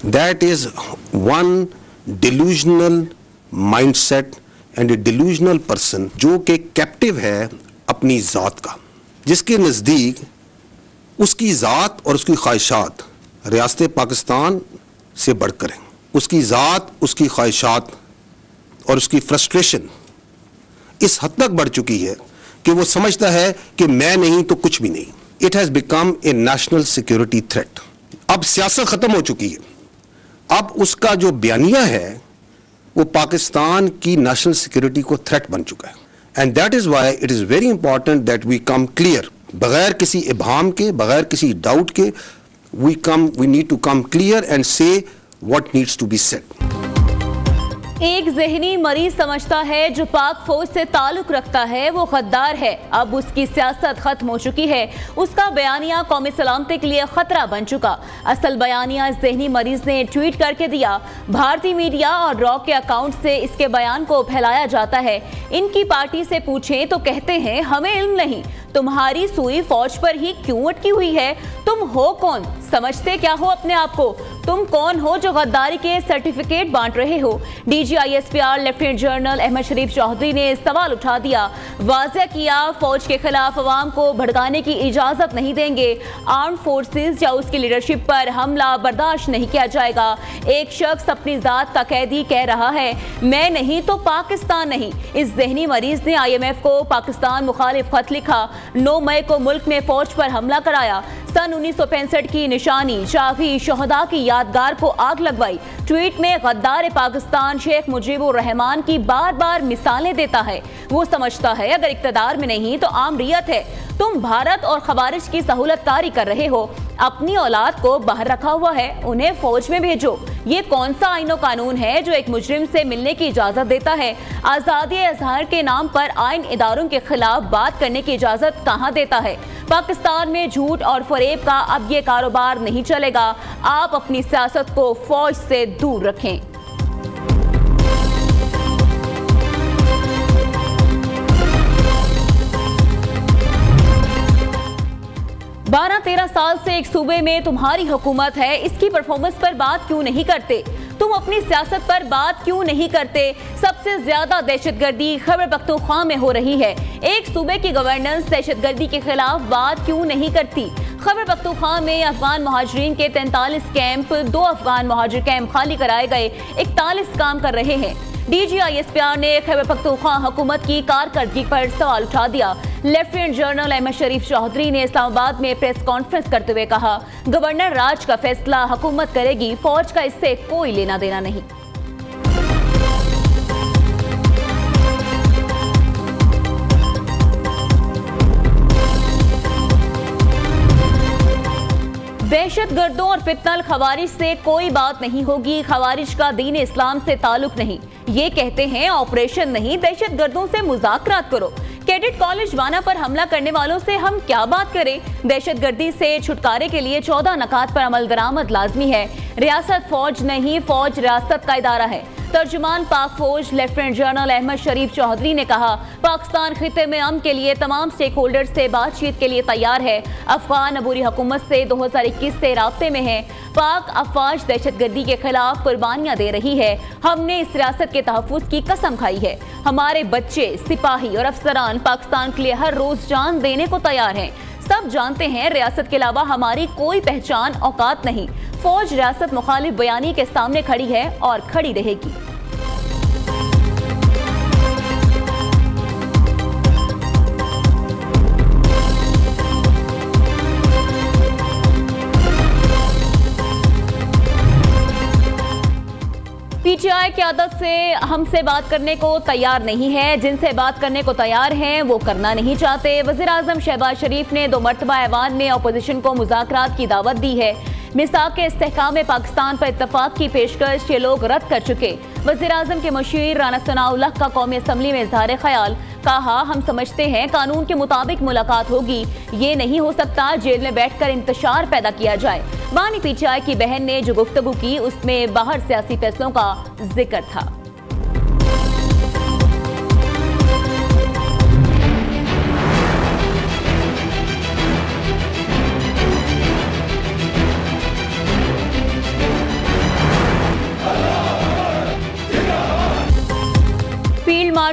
That is one delusional mindset and a delusional person जो कि captive है अपनी ज़ात का, जिसके नज़दीक उसकी ज़ात और उसकी ख्वाहिशात रियासत पाकिस्तान से बढ़कर हैं। उसकी ज़ात, उसकी ख्वाहिशात और उसकी फ्रस्ट्रेशन इस हद तक बढ़ चुकी है कि वो समझता है कि मैं नहीं तो कुछ भी नहीं। It has become a national security threat. अब सियासत ख़त्म हो चुकी है, अब उसका जो बयानिया है वो पाकिस्तान की नेशनल सिक्योरिटी को थ्रेट बन चुका है। And that is why it is very important that we come clear, बगैर किसी इब्हाम के, बगैर किसी डाउट के, we need to come clear and say what needs to be said. एक ज़हनी मरीज समझता है जो पाक फौज से ताल्लुक रखता है वो गद्दार है। अब उसकी सियासत खत्म हो चुकी है, उसका बयानिया कौमी सलामती के लिए खतरा बन चुका। असल बयानिया इस ज़हनी मरीज ने ट्वीट करके दिया। भारतीय मीडिया और रॉ के अकाउंट से इसके बयान को फैलाया जाता है। इनकी पार्टी से पूछें तो कहते हैं हमें इल्म नहीं, तुम्हारी सुई फौज पर ही क्यों अटकी हुई है? तुम हो कौन? समझते क्या हो अपने आप को? तुम कौन हो जो गद्दारी के सर्टिफिकेट बांट रहे हो? DGISPR लेफ्टिनेंट जनरल अहमद शरीफ चौधरी ने सवाल उठा दिया, वाज़ेह किया फौज के खिलाफ अवाम को भड़काने की इजाजत नहीं देंगे। आर्म फोर्सेस या उसकी लीडरशिप पर हमला बर्दाश्त नहीं किया जाएगा। एक शख्स अपनी जात का कैदी कह रहा है मैं नहीं तो पाकिस्तान नहीं। इस ज़हनी मरीज ने IMF को पाकिस्तान मुखालिफ खत लिखा। 9 मई को मुल्क में फौज पर हमला कराया। सन 1965 की निशानी चावी शहदा की यादगार को आग लगवाई। ट्वीट में गद्दार पाकिस्तान शेख मुजीबुर रहमान की बार बार मिसालें देता है। वो समझता है अगर इक्तदार में नहीं तो आमरीयत है। तुम भारत और खवारिज की सहूलतकारी कर रहे हो। अपनी औलाद को बाहर रखा हुआ है, उन्हें फौज में भेजो। ये कौन सा आईनो कानून है जो एक मुजरिम से मिलने की इजाजत देता है? आज़ादी इज़हार के नाम पर आइन इदारों के खिलाफ बात करने की इजाजत कहाँ देता है? पाकिस्तान में झूठ और फरेब का अब ये कारोबार नहीं चलेगा। आप अपनी सियासत को फौज से दूर रखें। 12-13 साल से एक सूबे में तुम्हारी हुकूमत है, इसकी परफॉर्मेंस पर बात क्यों नहीं करते? तुम अपनी सियासत पर बात क्यों नहीं करते? सबसे ज्यादा दहशतगर्दी खैबर पख्तूनख्वा में हो रही है। एक सूबे की गवर्नेंस दहशतगर्दी के खिलाफ बात क्यों नहीं करती? खैबर पख्तूनख्वा में अफगान महाजरीन के 43 कैंप, 2 अफगान महाजिर कैंप खाली कराए गए, 41 काम कर रहे हैं। DGISPR ने खैबर पख्तूनख्वा हुकूमत की कारकर्दगी पर सवाल उठा दिया। लेफ्टिनेंट जनरल अहमद शरीफ चौधरी ने इस्लामाबाद में प्रेस कॉन्फ्रेंस करते हुए कहा, गवर्नर राज का फैसला हुकूमत करेगी, फौज का इससे कोई लेना देना नहीं। दहशतगर्दों और फितनल खवारिज से कोई बात नहीं होगी, खवारिज का दीन इस्लाम से ताल्लुक नहीं। ये कहते हैं ऑपरेशन नहीं, दहशतगर्दों से मुज़ाकरात करो। कैडेट कॉलेज वाना पर हमला करने वालों से हम क्या बात करें? दहशतगर्दी से छुटकारे के लिए 14 नकात पर अमल दरामद लाजमी है। रियासत फौज नहीं, फौज रियासत का इदारा है। तर्जुमान पाक फौज लेफ्टिनेंट जनरल अहमद शरीफ चौधरी ने कहा, पाकिस्तान खिते में अमन के लिए तमाम स्टेक होल्डर्स से बातचीत के लिए तैयार है। अफगान अबूरी हुकूमत से 2021 से राब्ते में है। पाक अफवाज दहशतगर्दी के खिलाफ कुर्बानियां दे रही है। हमने इस रियासत के तहफ़्फ़ुज़ की कसम खाई है। हमारे बच्चे, सिपाही और अफसरान पाकिस्तान के लिए हर रोज जान देने को तैयार हैं। सब जानते हैं रियासत के अलावा हमारी कोई पहचान औकात नहीं। फौज रियासत मुखालिफ बयानी के सामने खड़ी है और खड़ी रहेगी। PTI की आदत से हमसे बात करने को तैयार नहीं है, जिनसे बात करने को तैयार हैं वो करना नहीं चाहते। वज़ीर आज़म शहबाज शरीफ ने 2 मरतबा ऐवान में अपोजिशन को मुज़ाकरात की दावत दी है। मिसाक के इस्तेहकाम में पाकिस्तान पर इत्तफाक की पेशकश ये लोग रद्द कर चुके। वज़ीर आज़म के मशीर राना सनाउल्लाह का कौमी असम्बली में इज़हार ख्याल, कहा हम समझते हैं कानून के मुताबिक मुलाकात होगी, ये नहीं हो सकता जेल में बैठकर इंतशार पैदा किया जाए। बानी PTI की बहन ने जो गुफ्तगू की उसमें बाहर सियासी फैसलों का जिक्र था।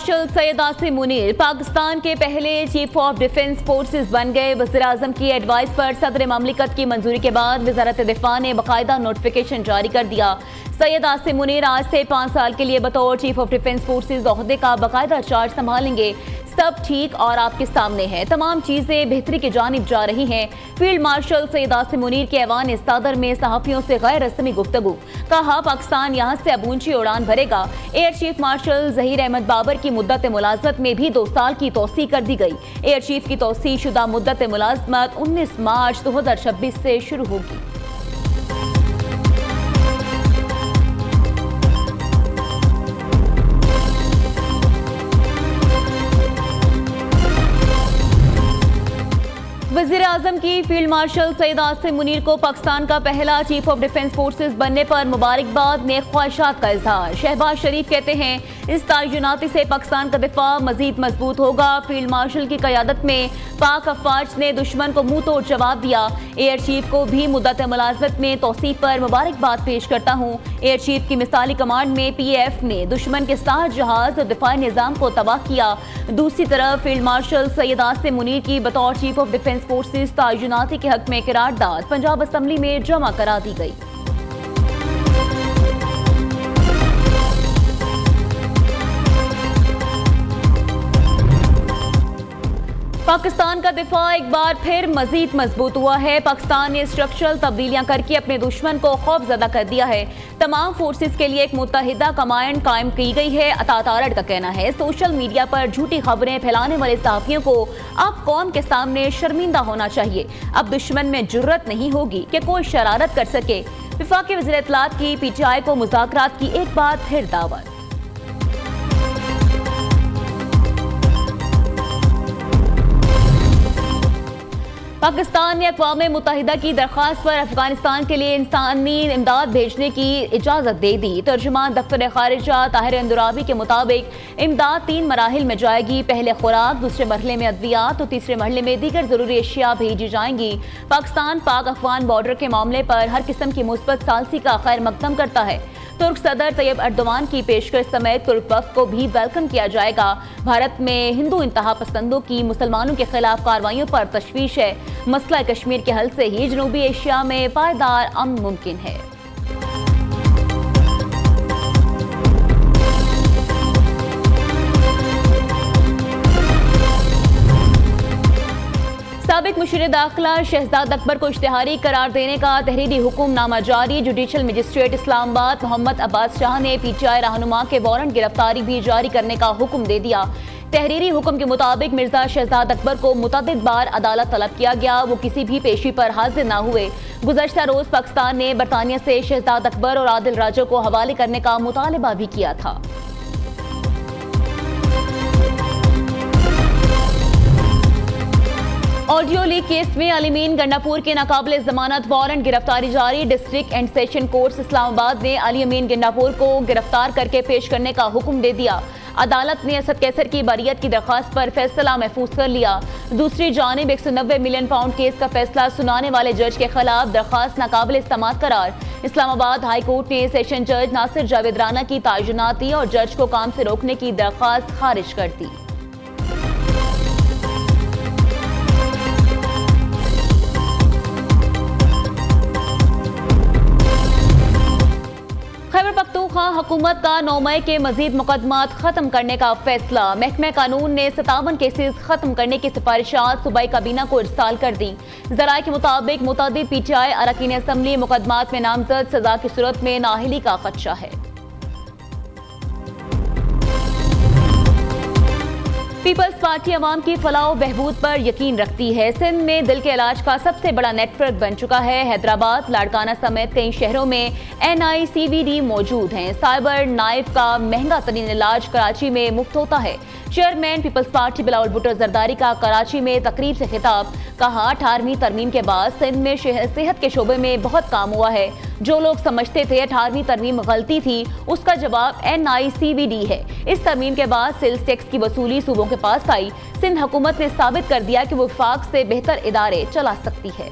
मार्शल सैयद आसिम मुनीर पाकिस्तान के पहले चीफ ऑफ डिफेंस फोर्सेस बन गए। वज़ीर-ए-आज़म की एडवाइस पर सदर ममलिकत की मंजूरी के बाद वज़ारत दिफा ने बाकायदा नोटिफिकेशन जारी कर दिया। सैयद आसिम मुनीर आज से 5 साल के लिए बतौर चीफ ऑफ डिफेंस फोर्सेस ओहदे का बाकायदा चार्ज संभालेंगे। सब ठीक और आपके सामने है, तमाम चीजें बेहतरी की जानिब जा रही हैं। फील्ड मार्शल सैयद आसिम मुनीर के ऐवान सदर में सहाफियों से गैर रस्मी गुफ्तगू, कहा पाकिस्तान यहाँ से अब ऊंची उड़ान भरेगा। Air chief marshal Zaheer Ahmed Babar की मुद्दत मुलाजमत में भी 2 साल की तोसी कर दी गई। एयर चीफ की तोसी शुदा मुद्दत मुलाजमत 19 मार्च 2026 से शुरू होगी। वज़ीर-ए-आज़म की फील्ड मार्शल सैयद आसिम मुनीर को पाकिस्तान का पहला चीफ ऑफ डिफेंस फोर्सेस बनने पर मुबारकबाद ने ख्वाहिशात का इजहार। शहबाज शरीफ कहते हैं इस तयनाती से पाकिस्तान का दिफा मजीद मजबूत होगा। फील्ड मार्शल की क़यादत में पाक अफवाज ने दुश्मन को मुंह तोड़ जवाब दिया। एयर चीफ को भी मुद्दत मुलाजमत में तौसीफ पर मुबारकबाद पेश करता हूँ। एयर चीफ की मिसाली कमांड में PAF ने दुश्मन के 7 जहाज और दिफाई निज़ाम को तबाह किया। दूसरी तरफ फील्ड मार्शल सैयद आसिम मुनीर की बतौर चीफ ऑफ डिफेंस फोर्सेस तयनाती के हक में करारदाद पंजाब असम्बली में जमा करा दी गई। पाकिस्तान का दिफा एक बार फिर मजीद मजबूत हुआ है। पाकिस्तान ने स्ट्रक्चरल तब्दीलियां करके अपने दुश्मन को खौफजदा कर दिया है। तमाम फोर्सेस के लिए एक मुत्तहिदा कमांड कायम की गई है। अता तारड़ का कहना है सोशल मीडिया पर झूठी खबरें फैलाने वाले सहाफियों को अब कौम के सामने शर्मिंदा होना चाहिए। अब दुश्मन में जुर्रत नहीं होगी कि कोई शरारत कर सके। वफाकी वज़ीर इत्तलात की PTI को मुज़ाकरात की एक बार फिर दावत। पाकिस्तान ने अक़वाम मुत्तहिदा की दरख्वास्त पर अफगानिस्तान के लिए इंसानी इमदाद भेजने की इजाज़त दे दी। तर्जुमान दफ्तर खारिजा ताहिर अंदुराबी के मुताबिक इमदाद 3 मराहिल में जाएगी। पहले खुराक, दूसरे मरहले में अद्वियात तो तीसरे मरहले में दीगर ज़रूरी अशिया भेजी जाएंगी। पाकिस्तान पाक अफगान बॉर्डर के मामले पर हर किस्म की मुस्बत सालसी का खैर मकदम करता है। तुर्क सदर तैयब अर्दोआन की पेशकश समेत तुर्क वफ़द को भी वेलकम किया जाएगा। भारत में हिंदू इंतहा पसंदों की मुसलमानों के खिलाफ कार्रवाइयों पर तशवीश है। मसला कश्मीर के हल से ही जनूबी एशिया में पायदार अमन मुमकिन है। साबिक मुशीर दाखिला शहजाद अकबर को इश्तिहारी करार देने का तहरीरी हुक्मनामा जारी। जुडिशल मजिस्ट्रेट इस्लामाबाद मोहम्मद अब्बास शाह ने PTI रहनुमा के वारंट गिरफ्तारी भी जारी करने का हुक्म दे दिया। तहरीरी हुक्म के मुताबिक मिर्जा शहजाद अकबर को मुतअद्दिद बार अदालत तलब किया गया, वो किसी भी पेशी पर हाजिर न हुए। गुज़श्ता रोज पाकिस्तान ने बरतानिया से शहजाद अकबर और आदिल राजा को हवाले करने का मुतालबा भी किया था। ऑडियो लीक केस में अलीमीन गंडापुर के नाकाबिले जमानत वारंट गिरफ्तारी जारी। District and session court Islamabad ने अलीमीन गंडापुर को गिरफ्तार करके पेश करने का हुक्म दे दिया। अदालत ने असद कैसर की बरियत की दरख्वास्त पर फैसला महफूज कर लिया। दूसरी जानिब 190 मिलियन पाउंड केस का फैसला सुनाने वाले जज के खिलाफ दरख्वास्त नाकाबिल समाअत करार। इस्लामाबाद हाई कोर्ट ने सेशन जज नासिर जावेद राना की तैनाती और जज को काम से रोकने की दरख्वास्त खारिज कर दी। खैबर पख्तूनख्वा हुकूमत का 9 मई के मजीद मुकदमात खत्म करने का फैसला। महकमा कानून ने 57 केसेस खत्म करने की सिफारिशात सूबाई काबीना को इरसाल कर दी। ज़राए के मुताबिक मुतअद्दिद PTI अरकान असम्बली मुकदमात में नामजद सजा की सूरत में नाअहली का खदशा है। पीपल्स पार्टी अवाम की फलाह बहबूद पर यकीन रखती है। सिंध में दिल के इलाज का सबसे बड़ा नेटवर्क बन चुका है। हैदराबाद, लाड़काना समेत कई शहरों में NICVD मौजूद हैं। साइबर नाइफ का महंगा तरीन इलाज कराची में मुफ्त होता है। चेयरमैन पीपल्स पार्टी बिलावल भुट्टो जरदारी का कराची में तकरीब से खिताब, कहा 18वीं तरमीम के बाद सिंध में सेहत के शोबे में बहुत काम हुआ है। जो लोग समझते थे 18वीं तरमीम गलती थी, उसका जवाब NICVD है। इस तरमीम के बाद सेल्स टैक्स की वसूली सूबों के पास आई। सिंध हुकूमत ने साबित कर दिया कि वो वफाक से बेहतर इदारे चला सकती है।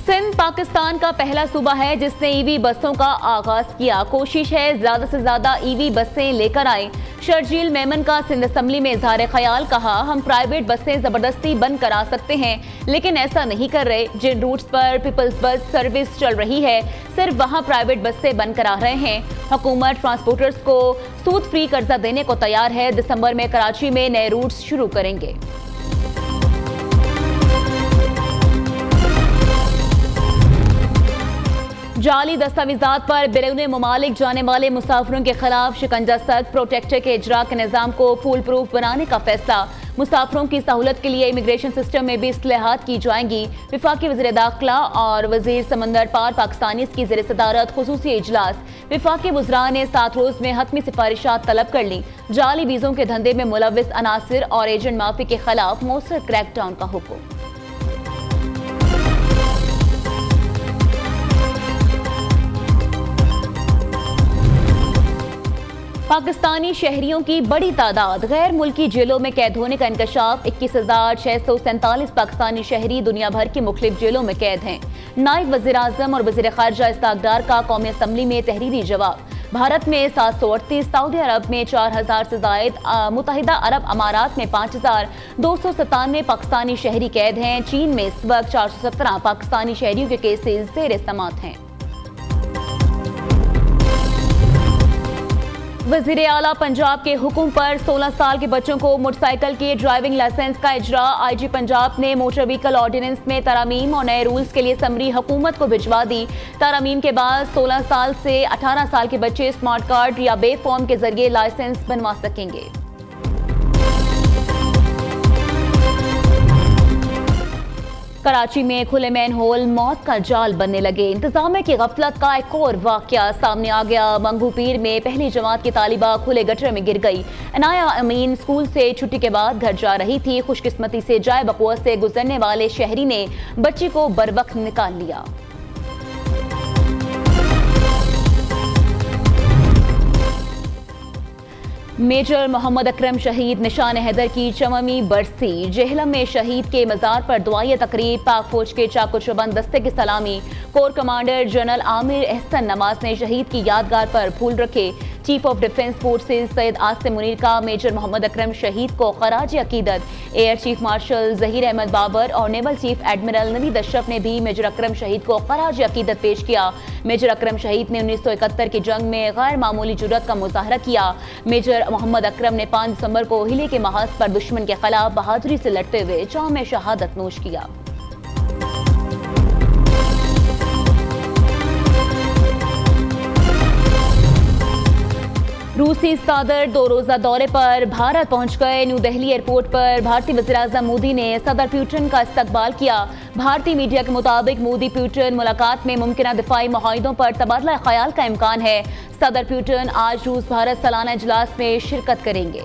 सिंध पाकिस्तान का पहला सूबा है जिसने ईवी बसों का आगाज किया। कोशिश है ज्यादा से ज्यादा ईवी बसें लेकर आए। शर्जील मेमन का सिंध असेंबली में इजहार ख्याल, कहा हम प्राइवेट बसें जबरदस्ती बंद करा सकते हैं लेकिन ऐसा नहीं कर रहे। जिन रूट्स पर पीपल्स बस सर्विस चल रही है सिर्फ वहां प्राइवेट बसें बंद करा रहे हैं। हुकूमत ट्रांसपोर्टर्स को सूद फ्री कर्जा देने को तैयार है। दिसंबर में कराची में नए रूट्स शुरू करेंगे। जाली दस्तावेजात पर बैरून ममालिक जाने वाले मुसाफिरों के खिलाफ शिकंजा सख्त। प्रोटेक्टर के इजरा के निज़ाम को फूल प्रूफ बनाने का फैसला। मुसाफिरों की सहूलत के लिए इमिग्रेशन सिस्टम में भी इस्लाहात की जाएंगी। वफाकी वज़ीर दाखिला और वज़ीर समंदर पार पाकिस्तानी की ज़ेर सदारत खुसूसी इजलास। वफाकी वज़रा ने 7 रोज़ में हतमी सिफारिशात तलब कर ली। जाली वीज़ों के धंधे में मुलविस अनासिर और एजेंट माफी के खिलाफ मौसर क्रैकडाउन का हुक्म। पाकिस्तानी शहरियों की बड़ी तादाद गैर मुल्की जेलों में कैद होने का इंकशाफ। 21,647 पाकिस्तानी शहरी दुनिया भर की मुख्तलिफ जेलों में कैद हैं। नायब वज़ीर आज़म और वज़ीर ख़ारजा इस्हाक़ डार का कौमी असम्बली में तहरीरी जवाब। भारत में 738, सऊदी अरब में 4,000 से ज़ायद, मुत्तहिदा अरब अमारात में 5,297 पाकिस्तानी शहरी कैद हैं। चीन में इस वक्त 417 पाकिस्तानी शहरियों के केसेस ज़ेर समाअत हैं। वज़ीर आला पंजाब के हुक्म पर 16 साल के बच्चों को मोटरसाइकिल के ड्राइविंग लाइसेंस का इजरा। IG पंजाब ने मोटर व्हीकल ऑर्डिनेंस में तरमीम और नए रूल्स के लिए समरी हुकूमत को भिजवा दी। तरमीम के बाद 16 साल से 18 साल के बच्चे स्मार्ट कार्ड या बे फॉर्म के जरिए लाइसेंस बनवा सकेंगे। कराची में खुले मैन होल मौत का जाल बनने लगे। इंतजामिया की गफलत का एक और वाकया सामने आ गया। मंगू पीर में पहली जमात की तालिबा खुले गटर में गिर गई। अनाया अमीन स्कूल से छुट्टी के बाद घर जा रही थी। खुशकिस्मती से जाए बकुआ से गुजरने वाले शहरी ने बच्ची को बरवक्त निकाल लिया। मेजर मोहम्मद अकरम शहीद निशान हैदर की 54वीं बरसी। जेहलम में शहीद के मज़ार पर दुआई तकरीब। पाक फौज के चाको चौबंद दस्ते की सलामी। Corps commander general Amir Ehsan Nawaz ने शहीद की यादगार पर फूल रखे। Chief of defence forces Syed Asim Munir का मेजर मोहम्मद अकरम शहीद को खराज अकीदत। Air chief marshal Zaheer Ahmed Babar और naval chief admiral Naveed Ashraf ने भी मेजर अकरम शहीद को खराज अकीदत पेश किया। मेजर अकरम शहीद ने 1971 की जंग में गैर मामूली जुर्रत का मुजाहरा किया। मेजर मोहम्मद अकरम ने 5 दिसंबर को हिले के महाज पर दुश्मन के खिलाफ बहादुरी से लड़ते हुए जाम शहादत नोश किया। रूसी सदर 2 रोज़ा दौरे पर भारत पहुंच गए। न्यू दिल्ली एयरपोर्ट पर भारतीय वज़ीर आज़म मोदी ने सदर पुतिन का इस्तकबाल किया। भारतीय मीडिया के मुताबिक मोदी पुतिन मुलाकात में मुमकिन दिफाई मुआहिदों पर तबादला ख्याल का इम्कान है। सदर पुतिन आज रूस भारत सालाना इजलास में शिरकत करेंगे।